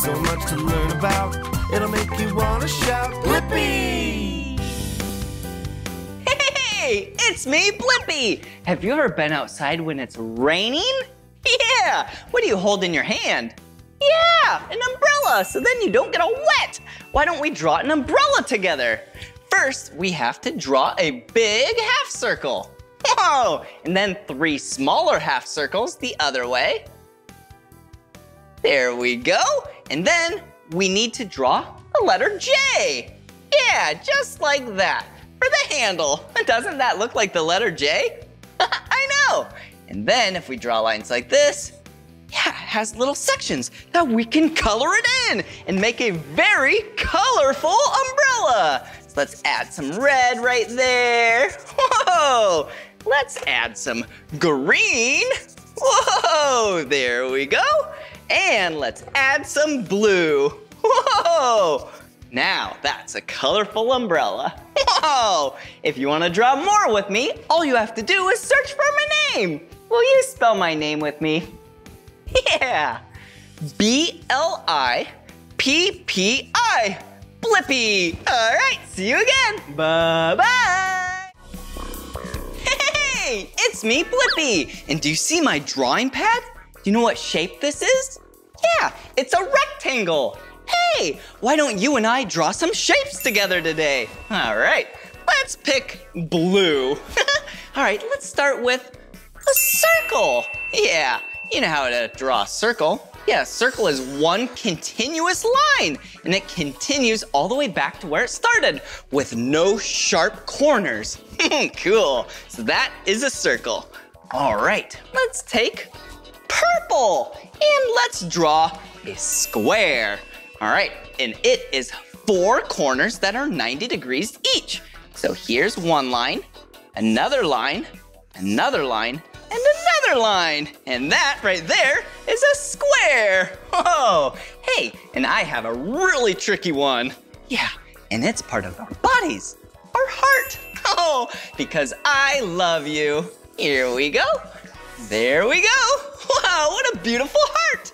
so much to learn about. It'll make you want to shout, Blippi! Hey, it's me, Blippi. Have you ever been outside when it's raining? Yeah, what do you hold in your hand? Yeah, an umbrella, so then you don't get all wet. Why don't we draw an umbrella together? First, we have to draw a big half circle. Whoa, and then 3 smaller half circles the other way. There we go. And then we need to draw a letter J. Yeah, just like that, for the handle. Doesn't that look like the letter J? I know. And then if we draw lines like this, yeah, it has little sections that we can color it in and make a very colorful umbrella. So let's add some red right there. Whoa, let's add some green. Whoa, there we go. And let's add some blue. Whoa, now that's a colorful umbrella. Whoa, if you want to draw more with me, all you have to do is search for my name. Will you spell my name with me? Yeah, B-L-I-P-P-I, Blippi. All right, see you again. Bye-bye. Hey, it's me, Blippi. And do you see my drawing pad? Do you know what shape this is? Yeah, it's a rectangle. Hey, why don't you and I draw some shapes together today? All right, let's pick blue. All right, let's start with a circle. Yeah. You know how to draw a circle. Yeah, a circle is one continuous line, and it continues all the way back to where it started with no sharp corners. Cool, so that is a circle. All right, let's take purple, and let's draw a square. All right, and it is 4 corners that are 90 degrees each. So here's one line, another line, another line, and another line. And that right there is a square. Whoa, hey, and I have a really tricky one. Yeah, and it's part of our bodies, our heart. Oh, because I love you. Here we go. There we go. Wow, what a beautiful heart.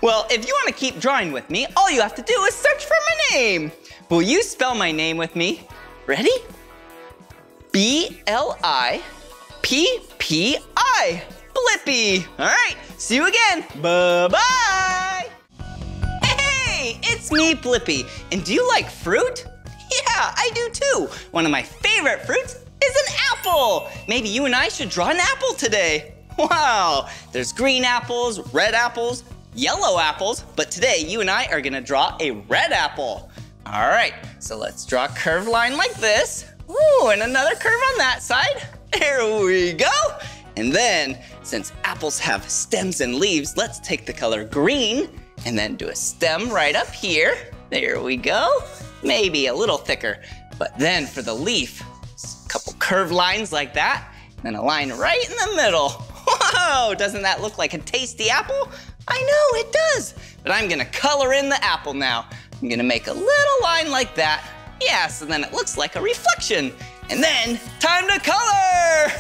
Well, if you want to keep drawing with me, all you have to do is search for my name. Will you spell my name with me? Ready? B-L-I-P-P-I, Blippi. All right, see you again. Bye-bye. Hey, it's me, Blippi. And do you like fruit? Yeah, I do too. One of my favorite fruits is an apple. Maybe you and I should draw an apple today. Wow, there's green apples, red apples, yellow apples, but today you and I are gonna draw a red apple. All right, so let's draw a curved line like this. Ooh, and another curve on that side. There we go. And then, since apples have stems and leaves, let's take the color green and then do a stem right up here. There we go. Maybe a little thicker. But then for the leaf, a couple curved lines like that, and then a line right in the middle. Whoa, doesn't that look like a tasty apple? I know, it does. But I'm gonna color in the apple now. I'm gonna make a little line like that. Yeah, so then it looks like a reflection. And then, time to color!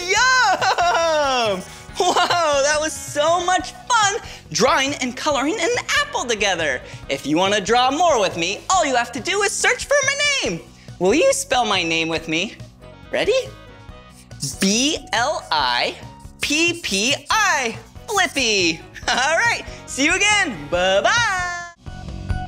Yum! Whoa, that was so much fun drawing and coloring an apple together. If you want to draw more with me, all you have to do is search for my name. Will you spell my name with me? Ready? B-L-I-P-P-I, Blippi. All right, see you again. Bye-bye.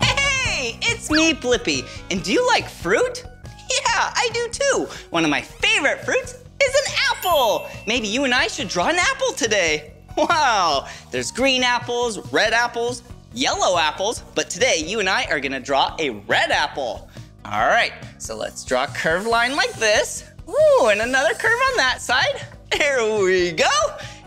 Hey, it's me, Blippi. And do you like fruit? Yeah, I do too. One of my favorite fruits is an apple. Maybe you and I should draw an apple today. Wow, there's green apples, red apples, yellow apples, but today you and I are gonna draw a red apple. All right, so let's draw a curved line like this. Ooh, and another curve on that side. There we go.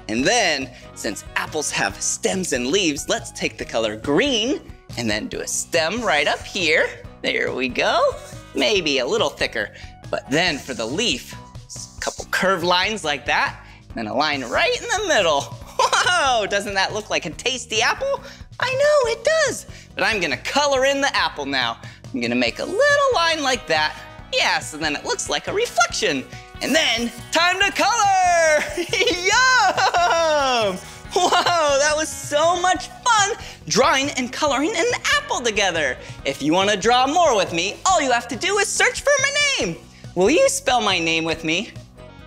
And then, since apples have stems and leaves, let's take the color green and then do a stem right up here. There we go. Maybe a little thicker. But then for the leaf, a couple curved lines like that, and then a line right in the middle. Whoa, doesn't that look like a tasty apple? I know, it does. But I'm gonna color in the apple now. I'm gonna make a little line like that. Yeah, so then it looks like a reflection. And then, time to color! Yum! Whoa, that was so much fun drawing and coloring an apple together. If you want to draw more with me, all you have to do is search for my name. Will you spell my name with me?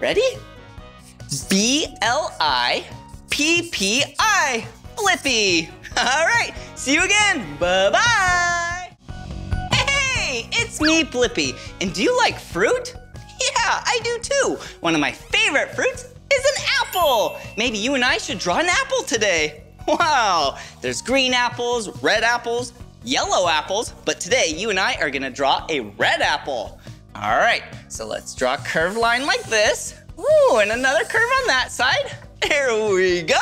Ready? B-L-I-P-P-I. Blippi. All right, see you again. Bye-bye. Hey, it's me, Blippi. And do you like fruit? Yeah, I do too. One of my favorite fruits is an apple. Maybe you and I should draw an apple today. Wow, there's green apples, red apples, yellow apples, but today you and I are gonna draw a red apple. All right, so let's draw a curved line like this. Ooh, and another curve on that side. There we go.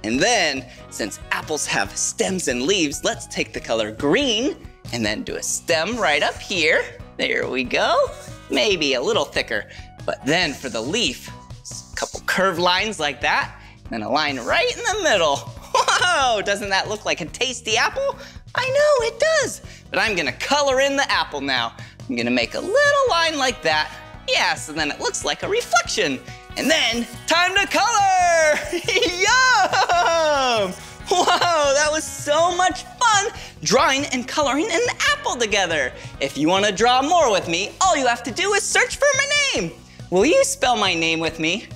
And then, since apples have stems and leaves, let's take the color green and then do a stem right up here. There we go. Maybe a little thicker. But then for the leaf, a couple curved lines like that, and then a line right in the middle. Whoa, doesn't that look like a tasty apple? I know, it does. But I'm gonna color in the apple now. I'm gonna make a little line like that. Yeah, so then it looks like a reflection. And then, time to color! Yum! Whoa, that was so much fun drawing and coloring an apple together. If you want to draw more with me, all you have to do is search for my name. Will you spell my name with me?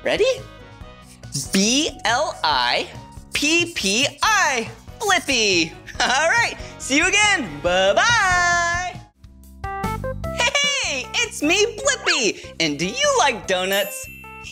Ready? B-L-I-P-P-I. Blippi. All right, see you again. Bye-bye. Hey, it's me, Blippi. And do you like donuts?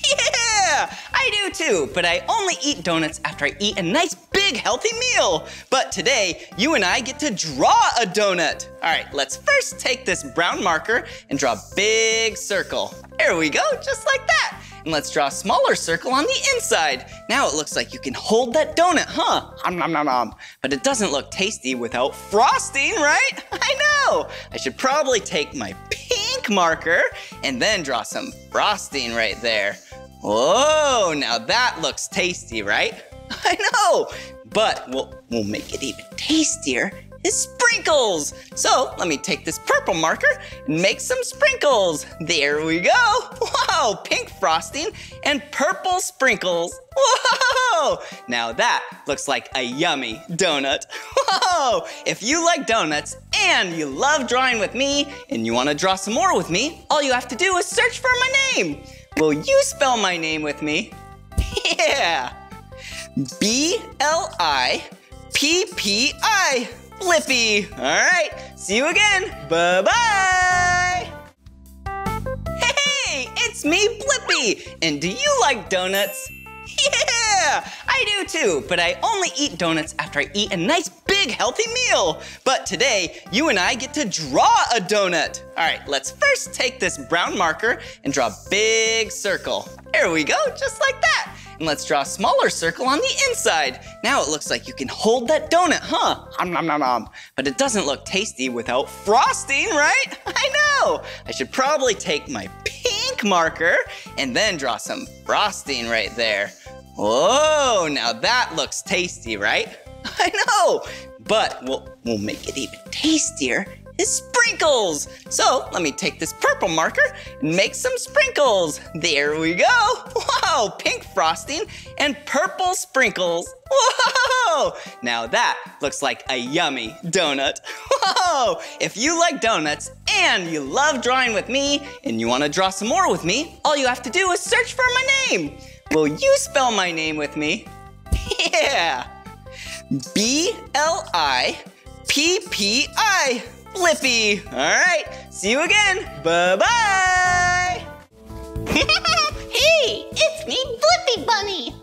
Yeah, I do too, but I only eat donuts after I eat a nice big healthy meal. But today, you and I get to draw a donut. All right, let's first take this brown marker and draw a big circle. There we go, just like that. And let's draw a smaller circle on the inside. Now it looks like you can hold that donut, huh? Nom, nom, nom, nom. But it doesn't look tasty without frosting, right? I know. I should probably take my pink marker and then draw some frosting right there. Whoa, now that looks tasty, right? I know, but we'll make it even tastier is sprinkles. So let me take this purple marker and make some sprinkles. There we go. Whoa, pink frosting and purple sprinkles. Whoa, now that looks like a yummy donut. Whoa, if you like donuts and you love drawing with me and you want to draw some more with me, all you have to do is search for my name. Will you spell my name with me? Yeah. B-L-I-P-P-I. Blippi. All right, see you again. Bye-bye. Hey, it's me, Blippi. And do you like donuts? Yeah, I do too, but I only eat donuts after I eat a nice big healthy meal. But today, you and I get to draw a donut. All right, let's first take this brown marker and draw a big circle. There we go, just like that. And let's draw a smaller circle on the inside. Now it looks like you can hold that donut, huh? Nom, nom, nom. But it doesn't look tasty without frosting, right? I know. I should probably take my pink marker and then draw some frosting right there. Whoa, now that looks tasty, right? I know, but we'll make it even tastier is sprinkles. So let me take this purple marker and make some sprinkles. There we go. Whoa, pink frosting and purple sprinkles. Whoa, now that looks like a yummy donut. Whoa, if you like donuts and you love drawing with me and you want to draw some more with me, all you have to do is search for my name. Will you spell my name with me? Yeah. B-L-I-P-P-I. Blippi. All right, see you again. Bye-bye. Hey, it's me, Blippi Bunny.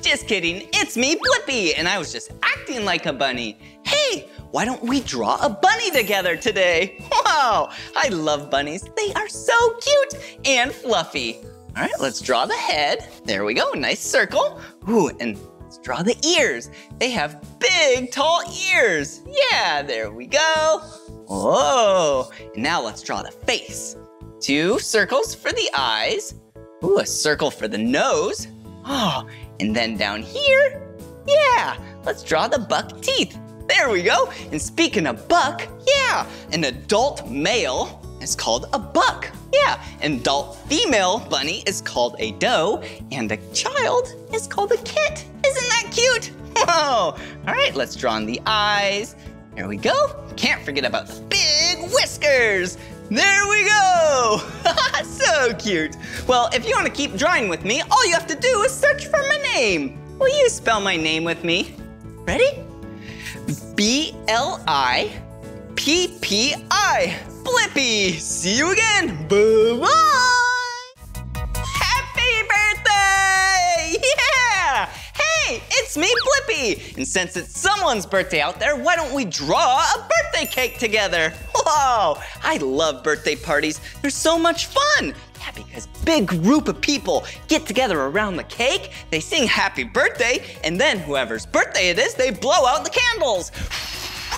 Just kidding, it's me, Blippi, and I was just acting like a bunny. Hey, why don't we draw a bunny together today? Wow, I love bunnies. They are so cute and fluffy. All right, let's draw the head. There we go, nice circle. Ooh, and let's draw the ears. They have big, tall ears. Yeah, there we go. Whoa, and now let's draw the face. 2 circles for the eyes. Ooh, a circle for the nose. Oh, and then down here, yeah, let's draw the buck teeth. There we go. And speaking of buck, yeah, an adult male is called a buck. Yeah, an adult female bunny is called a doe, and a child is called a kit. Isn't that cute? Whoa! All right, let's draw on the eyes. There we go. Can't forget about the big whiskers. There we go. So cute. Well, if you want to keep drawing with me, all you have to do is search for my name. Will you spell my name with me? Ready? B-L-I-P-P-I. Blippi. See you again. Bye-bye. Happy birthday! Yeah! Hey, it's me, Blippi. And since it's someone's birthday out there, why don't we draw a birthday cake together? Whoa, I love birthday parties. They're so much fun. Yeah, because big group of people get together around the cake, they sing happy birthday, and then whoever's birthday it is, they blow out the candles.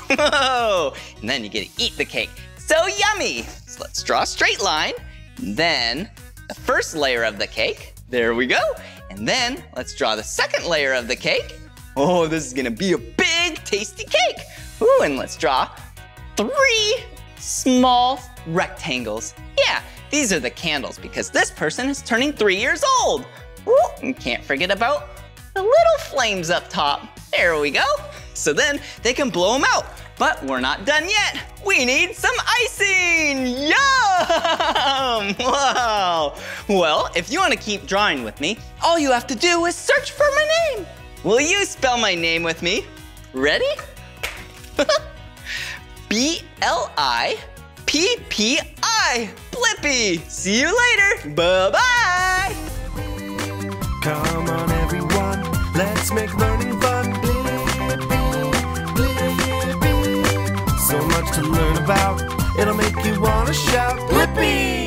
Whoa, and then you get to eat the cake. So yummy. So let's draw a straight line. And then the first layer of the cake. There we go. And then let's draw the second layer of the cake. Oh, this is gonna be a big, tasty cake. Ooh, and let's draw 3 small rectangles. Yeah, these are the candles because this person is turning 3 years old. Ooh, and can't forget about the little flames up top. There we go. So then they can blow them out. But we're not done yet. We need some icing. Yum! Wow. Well, if you want to keep drawing with me, all you have to do is search for my name. Will you spell my name with me? Ready? B-L-I-P-P-I. Blippi. See you later. Bye-bye. Come on, everyone, let's make learning fun. So much to learn about, it'll make you wanna shout, Blippi!